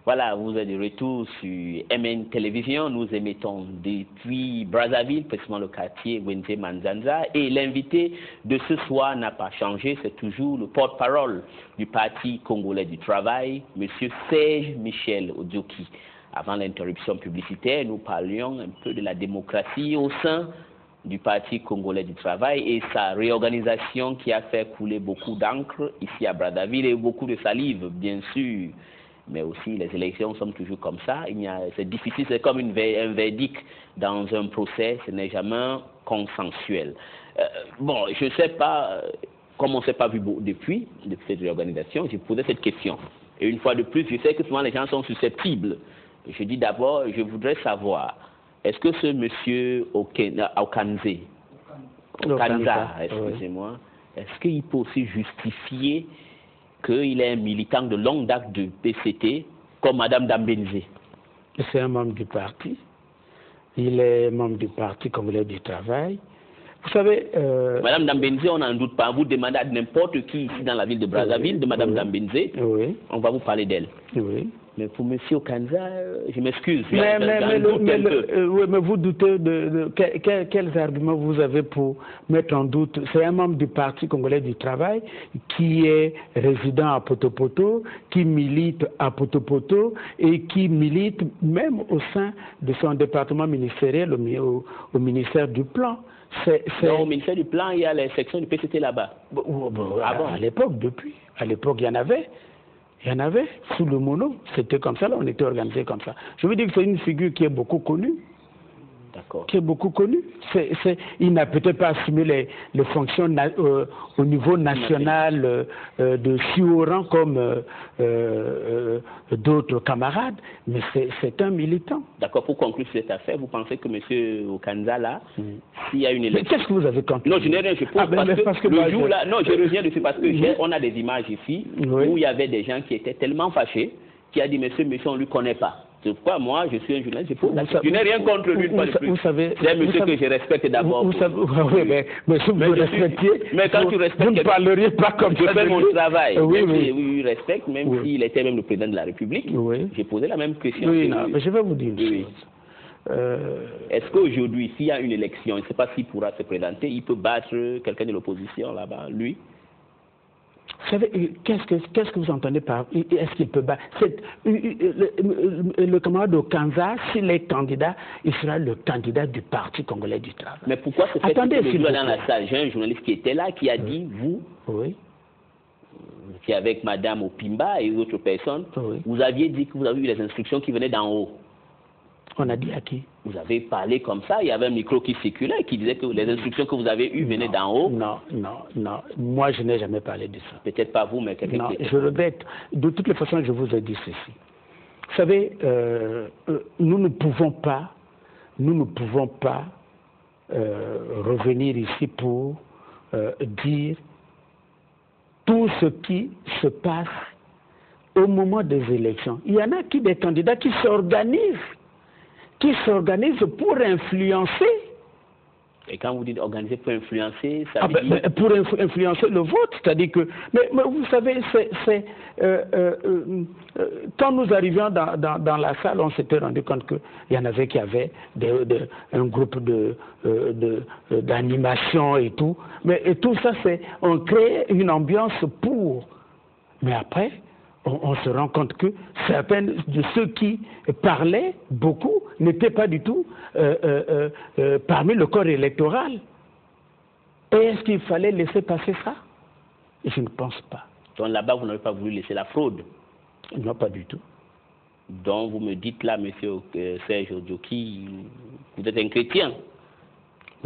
Voilà, vous êtes de retour sur MN Télévision. Nous émettons depuis Brazzaville, précisément le quartier Wenze Manzanza. Et l'invité de ce soir n'a pas changé, c'est toujours le porte-parole du Parti congolais du travail, M. Serge Michel Odjoki. Avant l'interruption publicitaire, nous parlions un peu de la démocratie au sein du Parti congolais du travail et sa réorganisation qui a fait couler beaucoup d'encre ici à Brazzaville et beaucoup de salive, bien sûr. Mais aussi, les élections sont toujours comme ça. C'est difficile, c'est comme un verdict dans un procès, ce n'est jamais consensuel. Bon, je ne sais pas, comme on ne s'est pas vu depuis cette réorganisation, j'ai posé cette question. Et une fois de plus, je sais que souvent les gens sont susceptibles. Je dis d'abord, je voudrais savoir, est-ce que ce monsieur Okanza, excusez-moi, est-ce qu'il peut aussi justifier qu'il est un militant de longue date de PCT, comme Mme Dambenze? C'est un membre du parti. Il est membre du Parti congolais du travail. Vous savez... Mme Dambenze, on n'en doute pas. Vous demandez à n'importe qui ici dans la ville de Brazzaville, de Mme Dambenze, on va vous parler d'elle. Oui. Mais pour M. Okanza, je m'excuse. Mais vous doutez de quels arguments vous avez pour mettre en doute? C'est un membre du Parti congolais du travail qui est résident à Potopoto, qui milite à Potopoto et qui milite même au sein de son département ministériel au ministère du Plan. Non, au ministère du Plan, il y a les sections du PCT là-bas. À l'époque, à l'époque, il y en avait. Il y en avait, sous le mono, c'était comme ça, là, on était organisé comme ça. Je veux dire que c'est une figure qui est beaucoup connue. D'accord. Qui est beaucoup connue. Il n'a peut-être pas assumé les fonctions au niveau national de si haut rang comme d'autres camarades, mais c'est un militant. D'accord, pour conclure cette affaire, vous pensez que M. Okanza, là, s'il y a une élection... Mais qu'est-ce que vous avez compris? Non, je n'ai rien, je pose parce que le jour là... Non, je reviens dessus parce que on a des images ici où il y avait des gens qui étaient tellement fâchés qui a dit, monsieur, on ne lui connaît pas. C'est pourquoi moi, je suis un journaliste, je n'ai rien contre lui, pas de plus. C'est un monsieur que je respecte d'abord. Oui, mais si vous respectiez, mais quand tu respectes, vous ne parleriez pas comme je fais mon travail. Oui, respecte, même s'il était même le président de la République. J'ai posé la même question. Oui, non, mais je vais vous dire une chose. Est-ce qu'aujourd'hui, s'il y a une élection, je ne sais pas s'il pourra se présenter, il peut battre quelqu'un de l'opposition là-bas, lui? Vous savez, qu'est-ce que vous entendez par... Est-ce qu'il peut battre le camarade Okanza, s'il est candidat, il sera le candidat du Parti congolais du travail. Mais pourquoi se fait-il que dans la salle? J'ai un journaliste qui était là, qui a dit, vous, qui est avec Mme Opimba et d'autres personnes, vous aviez dit que vous avez eu les instructions qui venaient d'en haut. On a dit à qui? Vous avez parlé comme ça, il y avait un micro qui circulait, qui disait que les instructions que vous avez eues venaient d'en haut. Non. Moi, je n'ai jamais parlé de ça. Peut-être pas vous, mais quelqu'un qui... Non, je regrette. De toutes les façons, je vous ai dit ceci. Vous savez, nous ne pouvons pas revenir ici pour dire tout ce qui se passe au moment des élections. Il y en a des candidats qui s'organisent pour influencer. Et quand vous dites organiser pour influencer, ça veut dire... Pour influencer le vote, c'est-à-dire que... Mais vous savez, quand nous arrivions dans la salle, on s'était rendu compte qu'il y en avait qui avaient un groupe d'animation et tout. Et tout ça, on crée une ambiance pour... Mais après... On se rend compte que certains de ceux qui parlaient beaucoup n'étaient pas du tout parmi le corps électoral. Et est-ce qu'il fallait laisser passer ça? Je ne pense pas. Donc là-bas, vous n'avez pas voulu laisser la fraude? Non, pas du tout. Donc vous me dites là, M. Serge Odjoki, vous êtes un chrétien?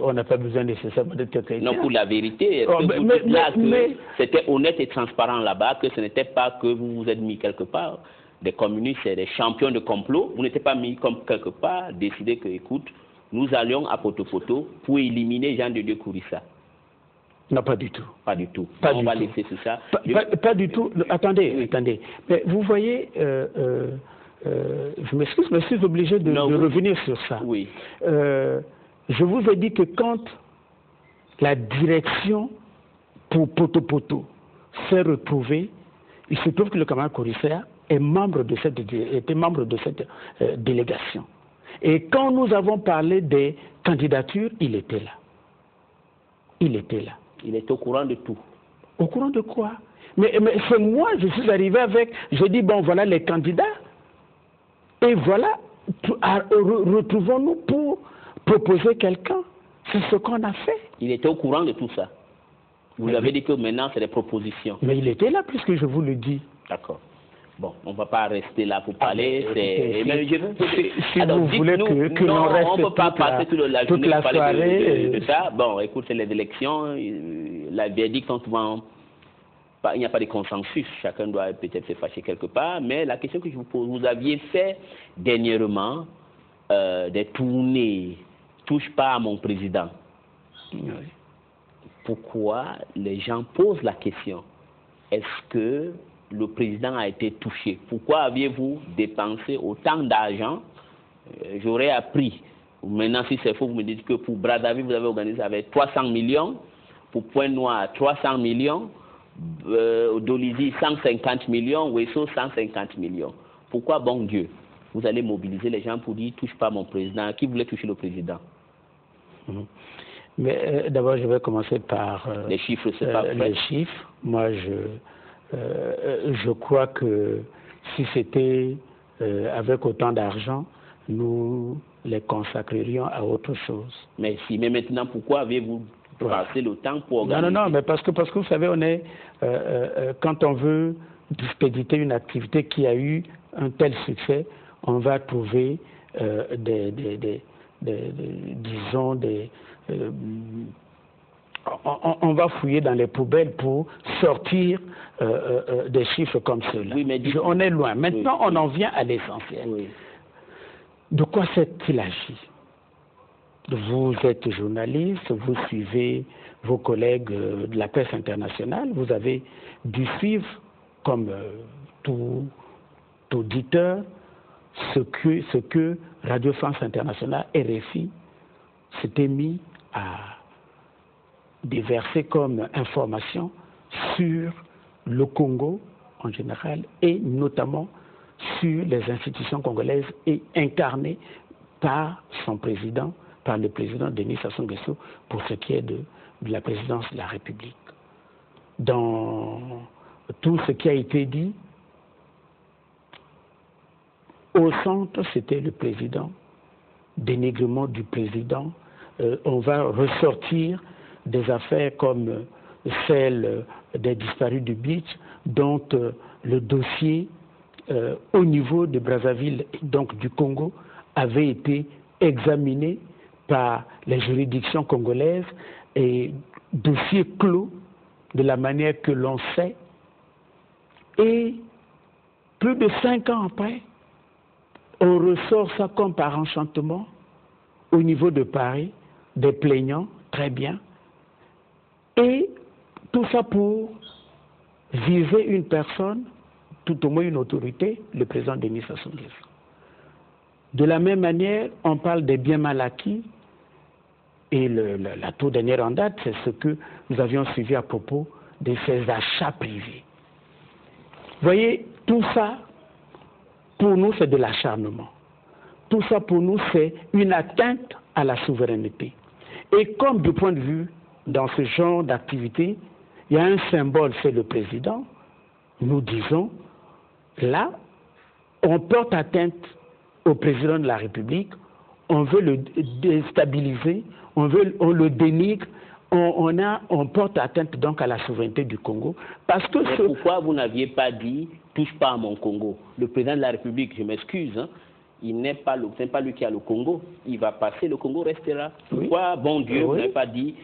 On n'a pas besoin nécessairement d'être chrétien. Non, pour la vérité, est-ce que vous dites là que c'était honnête et transparent là-bas, que ce n'était pas que vous vous êtes mis quelque part, des communistes, des champions de complot, vous n'étiez pas mis comme quelque part, décidé que, écoute, nous allions à Potopoto pour éliminer Jean de Dieu Kourissa? Non, pas du tout. Pas du tout. On va laisser tout ça. Pas du tout. Attendez. Mais vous voyez, je m'excuse, mais je suis obligé de revenir sur ça. Oui. Je vous ai dit que quand la direction pour Potopoto s'est retrouvée, il se trouve que le camarade Kourissa était membre de cette délégation. Et quand nous avons parlé des candidatures, il était là. Il était là. Il est au courant de tout. Au courant de quoi? Mais c'est moi, je suis arrivé avec, je dis, bon, voilà les candidats. Et voilà, retrouvons-nous pour proposer quelqu'un. C'est ce qu'on a fait. Il était au courant de tout ça. Vous avez dit que maintenant, c'est des propositions. Mais il était là, puisque je vous le dis. D'accord. Bon, on ne va pas rester là pour parler. Si vous voulez que l'on reste on ne peut pas passer toute la journée toute la soirée de ça. Bon, écoute, c'est les élections. La verdict sont souvent... Il n'y a pas de consensus. Chacun doit peut-être se fâcher quelque part. Mais la question que je vous pose, vous aviez fait dernièrement des tournées « Touche pas à mon président ». Oui. Pourquoi les gens posent la question? Est-ce que le président a été touché? Pourquoi aviez-vous dépensé autant d'argent? J'aurais appris. Maintenant, si c'est faux, vous me dites que pour Brazzaville, vous avez organisé avec 300 millions. Pour Pointe-Noire, 300 millions. Dolisie, 150 millions. Ouesso, 150 millions. Pourquoi, bon Dieu, vous allez mobiliser les gens pour dire « touche pas mon président ». Qui voulait toucher le président? Mais d'abord, je vais commencer par les chiffres, c'est pas vrai. Les chiffres. Moi, je crois que si c'était avec autant d'argent, nous les consacrerions à autre chose. Mais si, mais maintenant, pourquoi avez-vous passé le temps pour organiser? Non, mais parce que vous savez, on est quand on veut discréditer une activité qui a eu un tel succès, on va trouver disons on va fouiller dans les poubelles pour sortir des chiffres comme ceux-là. Oui, mais on est loin. Maintenant, on en vient à l'essentiel. Oui. De quoi s'est-il agi? Vous êtes journaliste, vous suivez vos collègues de la presse internationale, vous avez dû suivre, comme tout auditeur, ce que Radio France Internationale, RFI, s'était mis à déverser comme information sur le Congo en général et notamment sur les institutions congolaises et incarnées par son président, par le président Denis Sassou Nguesso pour ce qui est de la présidence de la République. Dans tout ce qui a été dit, au centre, c'était le président, dénigrement du président. On va ressortir des affaires comme celle des disparus du Beach, dont le dossier au niveau de Brazzaville, donc du Congo, avait été examiné par les juridictions congolaises et dossier clos de la manière que l'on sait. Et plus de 5 ans après, on ressort ça comme par enchantement au niveau de Paris, des plaignants, très bien. Et tout ça pour viser une personne, tout au moins une autorité, le président Denis Sassou Nguesso. De la même manière, on parle des biens mal acquis, et la toute dernière en date, c'est ce que nous avions suivi à propos de ces achats privés. Vous voyez, tout ça, pour nous, c'est de l'acharnement. Tout ça, pour nous, c'est une atteinte à la souveraineté. Et comme du point de vue, dans ce genre d'activité, il y a un symbole, c'est le président, nous disons, là, on porte atteinte au président de la République, on veut le déstabiliser, on le dénigre, on porte atteinte donc à la souveraineté du Congo. Parce que pourquoi vous n'aviez pas dit « touche pas à mon Congo » ? Le président de la République, je m'excuse, hein, il n'est pas lui qui a le Congo, il va passer, le Congo restera. Pourquoi, bon Dieu, vous n'avez pas dit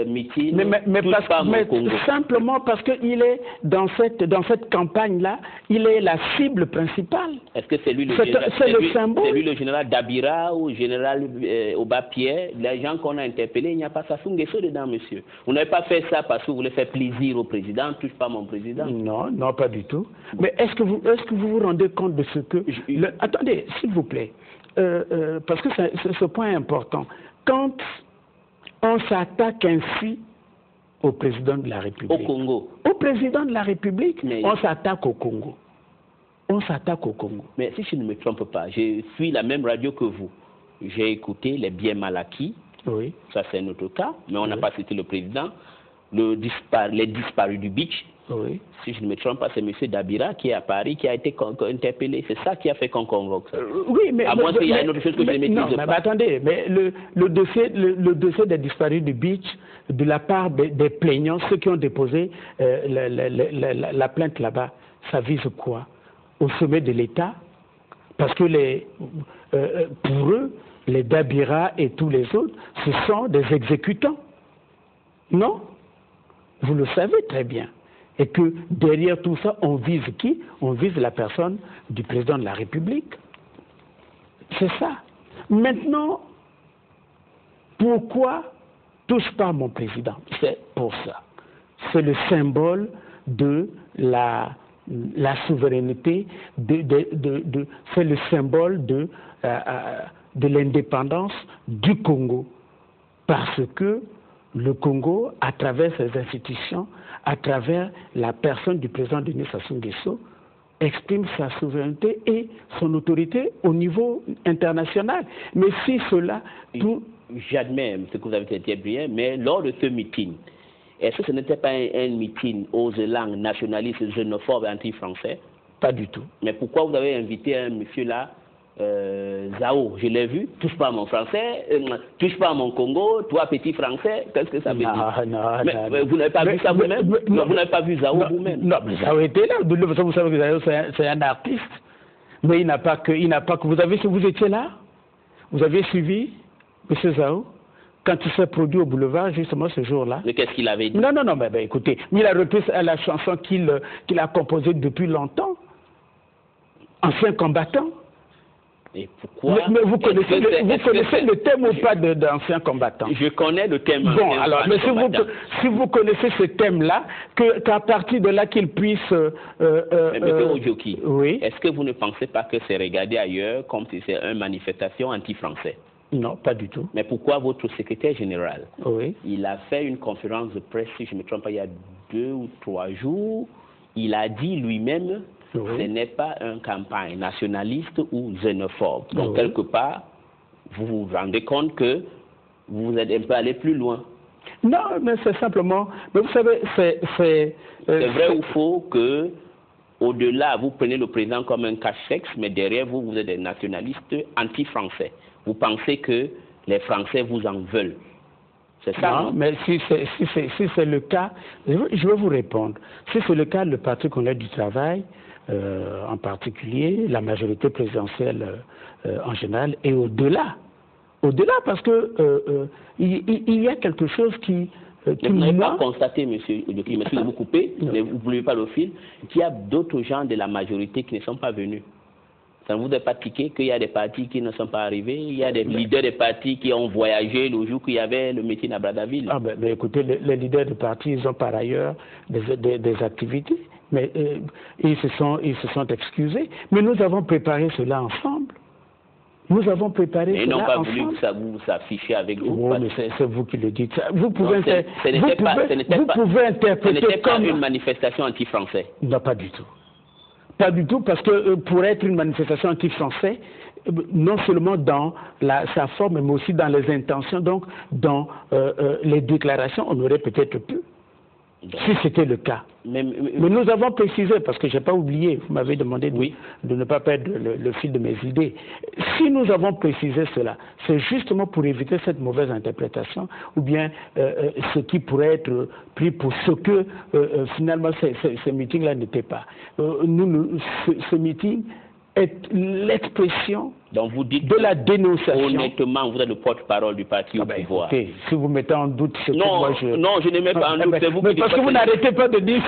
meeting, touche pas à mon Congo ? Simplement parce qu'il est dans cette campagne-là, il est la cible principale. Est-ce que c'est lui le général Dabira ou le général Oba Pierre, les gens qu'on a interpellés, il n'y a pas Sassou Nguesso dedans, monsieur. Vous n'avez pas fait ça parce que vous voulez faire plaisir au président, touche pas mon président. Non, pas du tout. Bon. Mais est-ce que vous vous rendez compte de ce que... Attendez, s'il vous plaît, parce que ce point est important. Quand on s'attaque ainsi au président de la République. Au Congo. Au président de la République, on s'attaque au Congo. on s'attaque au Congo. Mais si je ne me trompe pas, je suis la même radio que vous. J'ai écouté les biens mal acquis. Oui. Ça, c'est un autre cas. Mais on n'a Oui. pas cité le président. Les disparus du beach. Oui. Si je ne me trompe pas, c'est M. Dabira qui est à Paris, qui a été interpellé. C'est ça qui a fait qu'on convoque ça. Oui, mais... À moins qu'il y ait une autre chose que je ne maîtrise non, pas. Mais attendez, mais le dossier des disparus du beach, de la part des plaignants, ceux qui ont déposé la plainte là-bas, ça vise quoi? Au sommet de l'État? Parce que pour eux, les Dabira et tous les autres, ce sont des exécutants. Non? Vous le savez très bien. Et que derrière tout ça, on vise qui? On vise la personne du président de la République. C'est ça. Maintenant, pourquoi touche pas mon président? C'est pour ça. C'est le symbole de la souveraineté, c'est le symbole de l'indépendance du Congo. Parce que le Congo, à travers ses institutions, à travers la personne du président Denis Sassou Nguesso, exprime sa souveraineté et son autorité au niveau international. Mais si cela... J'admets ce que vous avez dit bien, mais lors de ce meeting, est-ce que ce n'était pas un meeting aux langues nationalistes, xénophobes et anti-français? Pas du tout. Mais pourquoi vous avez invité un monsieur là, Zao, je l'ai vu, touche pas à mon français, touche pas à mon Congo, toi petit français, qu'est-ce que ça veut dire? Mais vous n'avez pas vu ça vous-même? Vous n'avez pas vu Zao vous-même? Non, mais Zao était là. De toute façon, vous savez que Zao, c'est un artiste. Mais il n'a pas que... Vous étiez là? Vous aviez suivi M. Zao? Quand il s'est produit au boulevard, justement, ce jour-là. Mais qu'est-ce qu'il avait dit? Non, mais écoutez, il a repris la chanson qu'il a composée depuis longtemps. Ancien combattant. Et pourquoi? Mais vous connaissez le thème ou pas d'ancien combattant? Je connais le thème. Bon, alors, mais si vous connaissez ce thème-là, qu'à partir de là qu'il puisse... mais M. Ojoki, oui. Est-ce que vous ne pensez pas que c'est regardé ailleurs comme si c'est une manifestation anti-français? Non, pas du tout. Mais pourquoi votre secrétaire général, oui. Il a fait une conférence de presse, si je ne me trompe pas, il y a 2 ou 3 jours, il a dit lui-même... Oui. Ce n'est pas une campagne nationaliste ou xénophobe. Donc, oui. Quelque part, vous vous rendez compte que vous êtes un peu allé plus loin. Non, mais c'est simplement... Mais vous savez, c'est vrai ou faux que, au-delà, vous prenez le président comme un cache-sexe, mais derrière vous, vous êtes des nationalistes anti-français. Vous pensez que les Français vous en veulent. C'est ça, non? Mais si c'est le cas, je vais vous répondre. Si c'est le cas, le Parti congolais du travail, en particulier, la majorité présidentielle en général, et au-delà. Au-delà, parce que il y a quelque chose qui... vous n'avez pas constaté, monsieur Ojoki, merci de vous couper, mais vous ne voulez pas le fil, qu'il y a d'autres gens de la majorité qui ne sont pas venus. Ça ne vous a pas tiqué qu'il y a des partis qui ne sont pas arrivés, il y a des leaders des partis qui ont voyagé le jour qu'il y avait le meeting à Brazzaville. Ah ben écoutez, les leaders des partis, ils ont par ailleurs des activités, mais ils se sont excusés. Mais nous avons préparé cela ensemble. Nous avons préparé cela ensemble. Ils n'ont pas voulu que ça vous s'affiche avec vous. Oui, mais c'est vous qui le dites. Vous pouvez interpréter comme une manifestation anti-français. Non, pas du tout. Pas du tout, parce que pour être une manifestation anti-français, non seulement dans sa forme, mais aussi dans les intentions, donc dans les déclarations, on aurait peut-être pu, si c'était le cas. Mais nous avons précisé, parce que je n'ai pas oublié, vous m'avez demandé de ne pas perdre le fil de mes idées. Si nous avons précisé cela, c'est justement pour éviter cette mauvaise interprétation, ou bien ce qui pourrait être pris pour ce que finalement ce meeting-là n'était pas. Ce meeting est l'expression de la dénonciation. Honnêtement, vous êtes le porte-parole du parti au pouvoir. Écoutez, si vous mettez en doute ce que moi je... Non, je ne mets pas en doute. Mais parce que vous n'arrêtez pas de dire,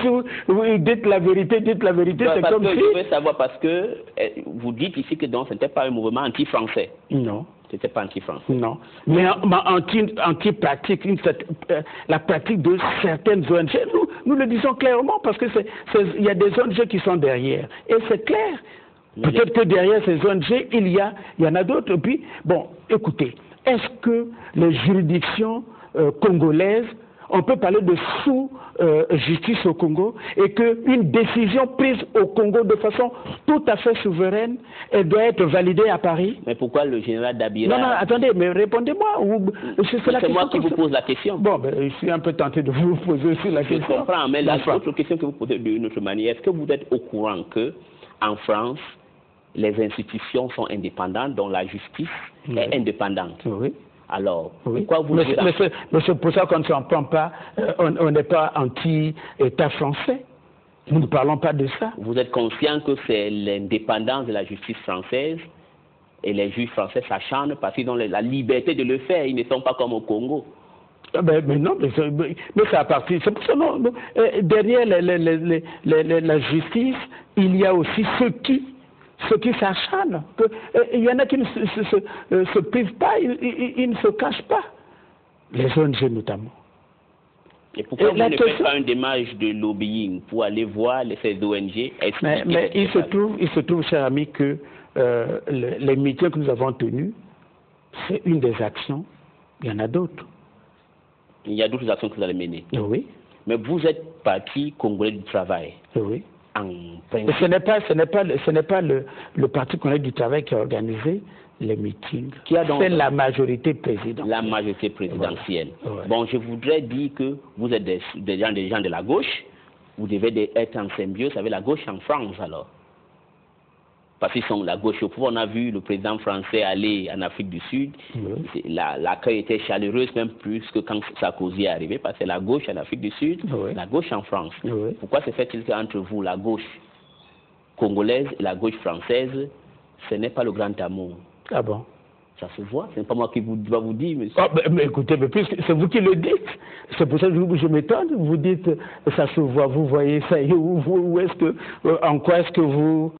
vous dites la vérité, c'est comme si... Je veux savoir parce que vous dites ici que ce n'était pas un mouvement anti-français. Non. C'était pas anti-français. Non. Mais anti-pratique, la pratique de certaines ONG, nous le disons clairement parce que il y a des ONG qui sont derrière. Et c'est clair. Peut-être que derrière ces ONG, il y en a d'autres. Puis, bon, écoutez, est-ce que les juridictions congolaises on peut parler de sous-justice au Congo et qu'une décision prise au Congo de façon tout à fait souveraine, elle doit être validée à Paris? Mais pourquoi le général Dabira... Non, attendez, mais répondez-moi. C'est moi qui vous pose la question. Bon, je suis un peu tenté de vous poser aussi la question. Je comprends, mais l'autre question que vous posez d'une autre manière, est-ce que vous êtes au courant que en France, les institutions sont indépendantes, dont la justice est indépendante? Oui. Alors, pourquoi vous... Mais c'est pour ça qu'on ne s'en prend pas, on n'est pas anti-État français. Nous ne parlons pas de ça. Vous êtes conscient que c'est l'indépendance de la justice française et les juges français s'acharnent parce qu'ils ont la liberté de le faire, ils ne sont pas comme au Congo. Mais non, mais ça appartient. C'est pour ça que derrière la justice, il y a aussi ceux qui s'acharnent. Il y en a qui ne se privent pas, ils ne se cachent pas. Les ONG notamment. Et pourquoi vous ne faites pas un démarche de lobbying pour aller voir ces ONG? Mais il se trouve, cher ami, que les meetings que nous avons tenus, c'est une des actions. Il y en a d'autres. Il y a d'autres actions que vous allez mener. Oui. Mais vous êtes parti congolais du travail. Oui. Ce n'est pas le Parti congolais du travail qui a organisé les meetings. C'est la majorité présidentielle. La majorité présidentielle. Ouais. Bon, je voudrais dire que vous êtes des gens de la gauche. Vous devez être en symbiose avec la gauche en France alors. Parce qu'ils sont la gauche au pouvoir. On a vu le président français aller en Afrique du Sud. Oui. L'accueil était chaleureux, même plus que quand Sarkozy est arrivé, parce que la gauche en Afrique du Sud, oui. La gauche en France. Oui. Pourquoi se fait-il qu'entre vous, la gauche congolaise et la gauche française, ce n'est pas le grand amour? Ah bon? Ça se voit, ce n'est pas moi qui dois vous dire, monsieur. Oh, mais écoutez, c'est vous qui le dites. C'est pour ça que je m'étonne. Vous dites, ça se voit, vous voyez ça, en quoi est-ce que vous...